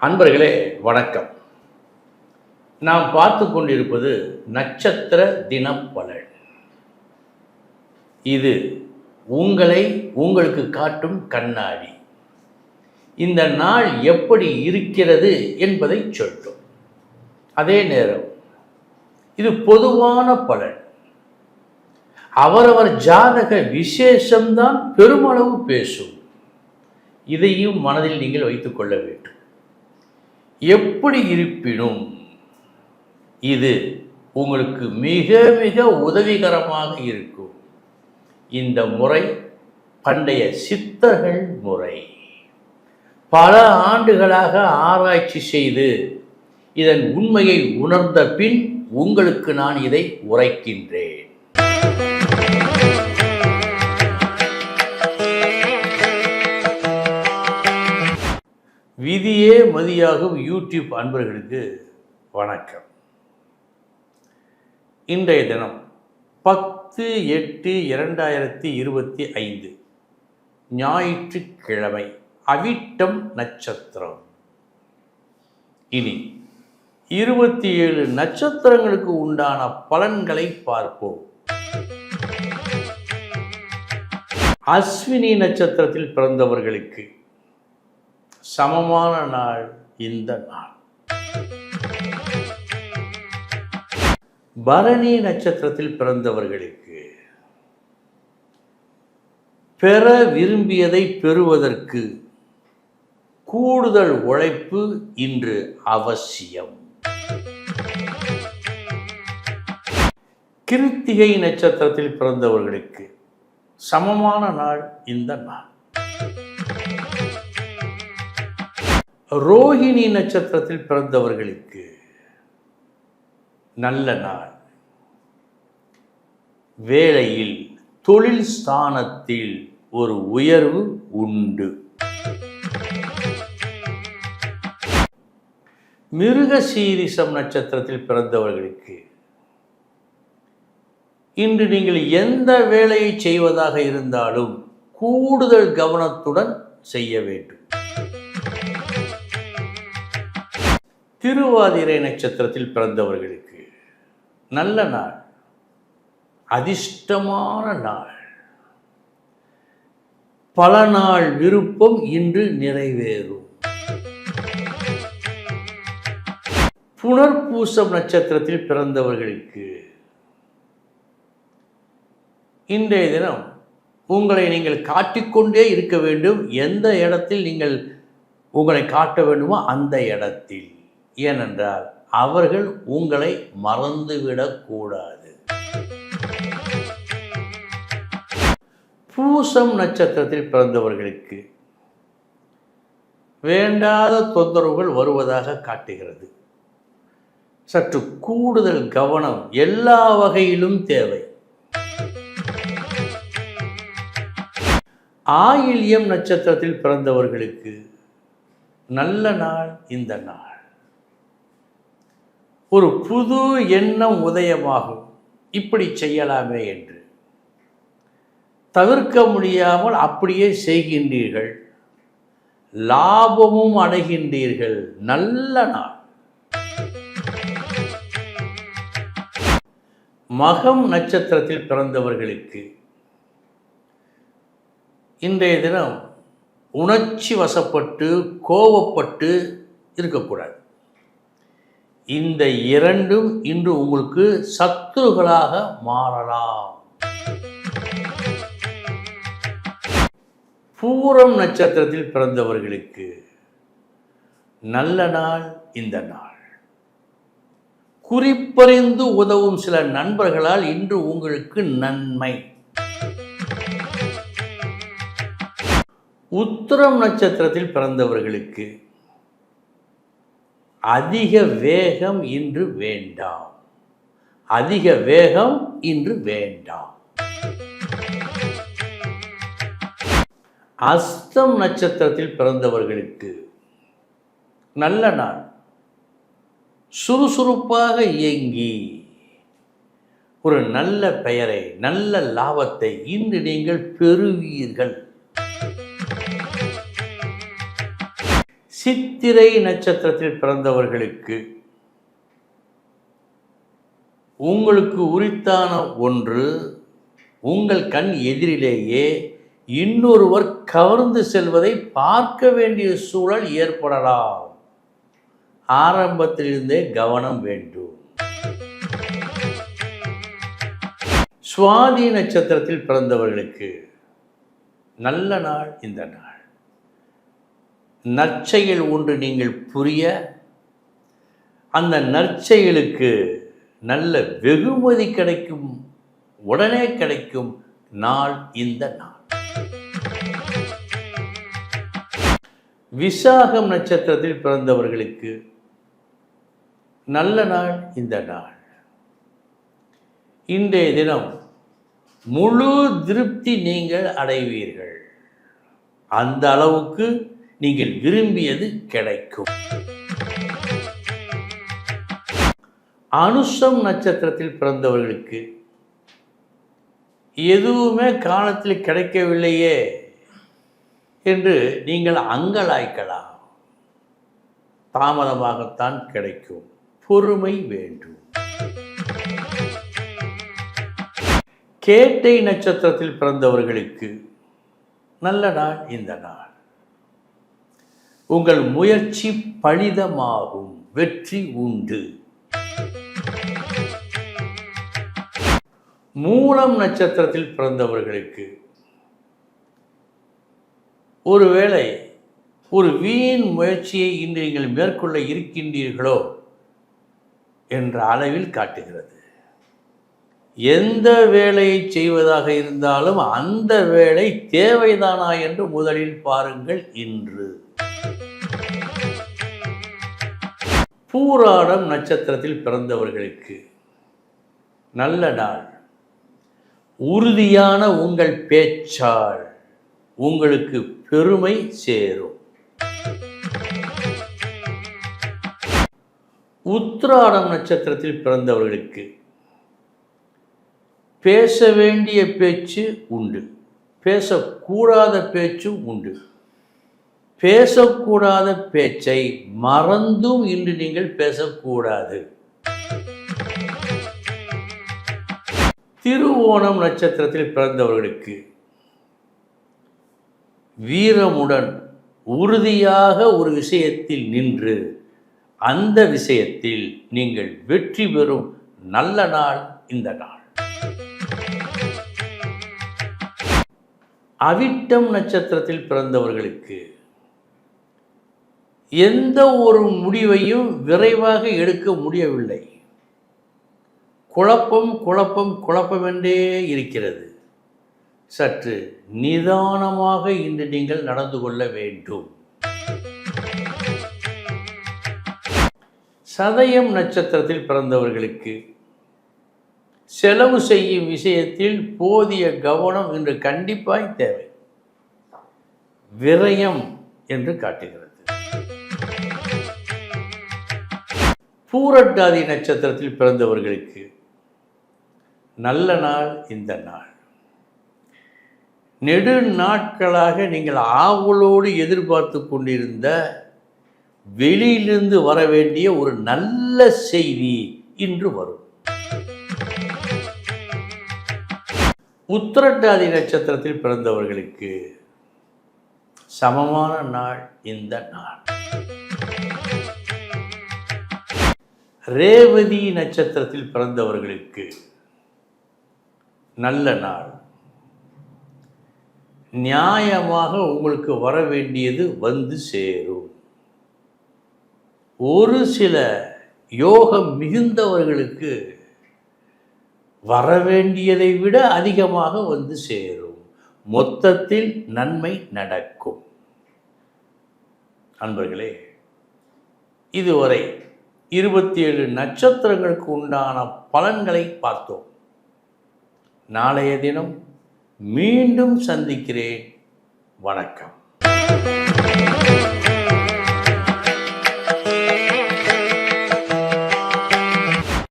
அன்பர்களே வணக்கம். நாம் பார்த்து கொண்டிருப்பது நட்சத்திர தினப்பலன். இது உங்களுக்கு காட்டும் கண்ணாடி. இந்த நாள் எப்படி இருக்கிறது என்பதை சொல்லும். அதே நேரம் இது பொதுவான பலன். அவரவர் ஜாதக விசேஷம்தான் பெருமளவு பேசும். இதையும் மனதில் நீங்கள் வைத்துக் கொள்ள வேண்டும். எப்படி இருப்பினும் இது உங்களுக்கு மிக மிக உதவிகரமாக இருக்கும். இந்த முறை பண்டைய சித்தர்கள் முறை. பல ஆண்டுகளாக ஆராய்ச்சி செய்து இதன் உண்மையை உணர்ந்த பின் உங்களுக்கு நான் இதை உரைக்கின்றேன். விதியே மதியாகும் யூடியூப் அன்பர்களுக்கு வணக்கம். இன்றைய தினம் 10/8/2025 ஞாயிற்றுக்கிழமை, அவிட்டம் நட்சத்திரம். இனி 27 நட்சத்திரங்களுக்கு உண்டான பலன்களை பார்ப்போம். அஸ்வினி நட்சத்திரத்தில் பிறந்தவர்களுக்கு சமமான நாள் இந்த நாள். பரணி நட்சத்திரத்தில் பிறந்தவர்களுக்கு பெற விரும்பியதை பெறுவதற்கு கூடுதல் உழைப்பு இன்று அவசியம். கிருத்திகை நட்சத்திரத்தில் பிறந்தவர்களுக்கு சமமான நாள் இந்த நாள். ரோஹிணி நட்சத்திரத்தில் பிறந்தவர்களுக்கு நல்ல நாள். வேலையில் தொழில் ஸ்தானத்தில் ஒரு உயர்வு உண்டு. மிருகசீரிஷம் நட்சத்திரத்தில் பிறந்தவர்களுக்கு இன்று நீங்கள் எந்த வேலையை செய்வதாக இருந்தாலும் கூடுதல் கவனத்துடன் செய்ய வேண்டும். திருவாதிரை நட்சத்திரத்தில் பிறந்தவர்களுக்கு நல்ல நாள், அதிர்ஷ்டமான நாள். பல நாள் விருப்பம் இன்று நிறைவேறும். புனர்பூசம் நட்சத்திரத்தில் பிறந்தவர்களுக்கு இன்றைய தினம் உங்களை நீங்கள் காட்டிக்கொண்டே இருக்க வேண்டும். எந்த இடத்தில் நீங்கள் உங்களை காட்ட வேண்டுமோ அந்த இடத்தில். ஏனென்றால் அவர்கள் உங்களை மறந்துவிடக்கூடாது. பூசம் நட்சத்திரத்தில் பிறந்தவர்களுக்கு வேண்டாத தொந்தரவுகள் வருவதாக காட்டுகிறது. சற்று கூடுதல் கவனம் எல்லா வகையிலும் தேவை. ஆயில்யம் நட்சத்திரத்தில் பிறந்தவர்களுக்கு நல்ல நாள் இந்த நாள். ஒரு புது எண்ணம் உதயமாகும். இப்படி செய்யலாமே என்று தவிர்க்க முடியாமல் அப்படியே செய்கின்றீர்கள். லாபமும் அடைகின்றீர்கள். நல்ல நாள். மகம் நட்சத்திரத்தில் பிறந்தவர்களுக்கு இன்றைய தினம் உணர்ச்சி வசப்பட்டு கோபப்பட்டு இருக்கக்கூடாது. இந்த இரண்டும் இன்று உங்களுக்கு சத்துருக்களாக மாறலாம். பூரம் நட்சத்திரத்தில் பிறந்தவர்களுக்கு நல்ல நாள் இந்த நாள். குறிப்பறிந்து உதவும் சில நண்பர்களால் இன்று உங்களுக்கு நன்மை. உத்திரம் நட்சத்திரத்தில் பிறந்தவர்களுக்கு அதிக வேகம் இன்று வேண்டாம். அதிக வேகம் இன்று வேண்டாம். அஸ்தம் நட்சத்திரத்தில் பிறந்தவர்களுக்கு நல்ல நாள். சுறுசுறுப்பாக இயங்கி ஒரு நல்ல பெயரை, நல்ல லாபத்தை இன்று நீங்கள் பெறுவீர்கள். சித்திரை நட்சத்திரத்தில் பிறந்தவர்களுக்கு உங்களுக்கு உரித்தான ஒன்று உங்கள் கண் எதிரிலேயே இன்னொருவர் கவர்ந்து செல்வதை பார்க்க வேண்டிய சூழல் ஏற்படலாம். ஆரம்பத்திலிருந்தே கவனம் வேண்டும். சுவாதி நட்சத்திரத்தில் பிறந்தவர்களுக்கு நல்ல நாள் இந்த நாள். நற்செயல் ஒன்று நீங்கள் புரிய, அந்த நற்செயலுக்கு நல்ல வெகுமதி கிடைக்கும், உடனே கிடைக்கும் நாள் இந்த நாள். விசாகம் நட்சத்திரத்தில் பிறந்தவர்களுக்கு நல்ல நாள் இந்த நாள். இன்றைய தினம் முழு திருப்தி நீங்கள் அடைவீர்கள். அந்த அளவுக்கு நீங்கள் விரும்பியது கிடைக்கும். அனுஷம் நட்சத்திரத்தில் பிறந்தவர்களுக்கு எதுவுமே காலத்தில் கிடைக்கவில்லையே என்று நீங்கள் அங்கலாய்க்கலாம். தாமதமாகத்தான் கிடைக்கும். பொறுமை வேண்டும். கேட்டை நட்சத்திரத்தில் பிறந்தவர்களுக்கு நல்ல நாள் இந்த நாள். உங்கள் முயற்சி பலிதமாகும். வெற்றி உண்டு. மூலம் நட்சத்திரத்தில் பிறந்தவர்களுக்கு ஒருவேளை ஒரு வீண் முயற்சியை இன்று நீங்கள் மேற்கொள்ள இருக்கின்றீர்களோ என்ற அளவில் காட்டுகிறது. எந்த வேலையை செய்வதாக இருந்தாலும் அந்த வேலை தேவைதானா என்று முதலில் பாருங்கள். இன்று பூராடம் நட்சத்திரத்தில் பிறந்தவர்களுக்கு நல்ல நாள். உறுதியான உங்கள் பேச்சால் உங்களுக்கு பெருமை சேரும். உத்திராடம் நட்சத்திரத்தில் பிறந்தவர்களுக்கு பேச வேண்டிய பேச்சு உண்டு, பேசக்கூடாத பேச்சும் உண்டு. பேசக்கூடாத பேச்சை மறந்தும் இன்று நீங்கள் பேசக்கூடாது. திருவோணம் நட்சத்திரத்தில் பிறந்தவர்களுக்கு வீரமுடன் உறுதியாக ஒரு விஷயத்தில் நின்று அந்த விஷயத்தில் நீங்கள் வெற்றி பெறும் நல்ல நாள் இந்த நாள். அவிட்டம் நட்சத்திரத்தில் பிறந்தவர்களுக்கு எந்த ஒரு முடிவையும் விரைவாக எடுக்க முடியவில்லை. குழப்பம் குழப்பம் குழப்பம் என்றே இருக்கிறது. சற்று நிதானமாக இன்று நீங்கள் நடந்து கொள்ள வேண்டும். சதயம் நட்சத்திரத்தில் பிறந்தவர்களுக்கு செலவு செய்யும் விஷயத்தில் போதிய கவனம் இன்று கண்டிப்பாய் தேவை. விரயம் என்று காட்டுகிறது. பூரட்டாதி நட்சத்திரத்தில் பிறந்தவர்களுக்கு நல்ல நாள் இந்த நாள். நெடு நாட்களாக நீங்கள் ஆவலோடு எதிர்பார்த்து கொண்டிருந்த வெளியிலிருந்து வர வேண்டிய ஒரு நல்ல செய்தி இன்று வரும். உத்திரட்டாதி நட்சத்திரத்தில் பிறந்தவர்களுக்கு சமமான நாள் இந்த நாள். ரேவதி நட்சத்திரத்தில் பிறந்தவர்களுக்கு நல்ல நாள். நியாயமாக உங்களுக்கு வர வேண்டியது வந்து சேரும். ஒரு சில யோகம் மிகுந்தவர்களுக்கு வரவேண்டியதை விட அதிகமாக வந்து சேரும். மொத்தத்தில் நன்மை நடக்கும். அன்பர்களே, இதுவரை 27 நட்சத்திரங்களுக்கு உண்டான பலன்களை பார்த்தோம். நாளைய தினம் மீண்டும் சந்திக்கிறேன். வணக்கம்.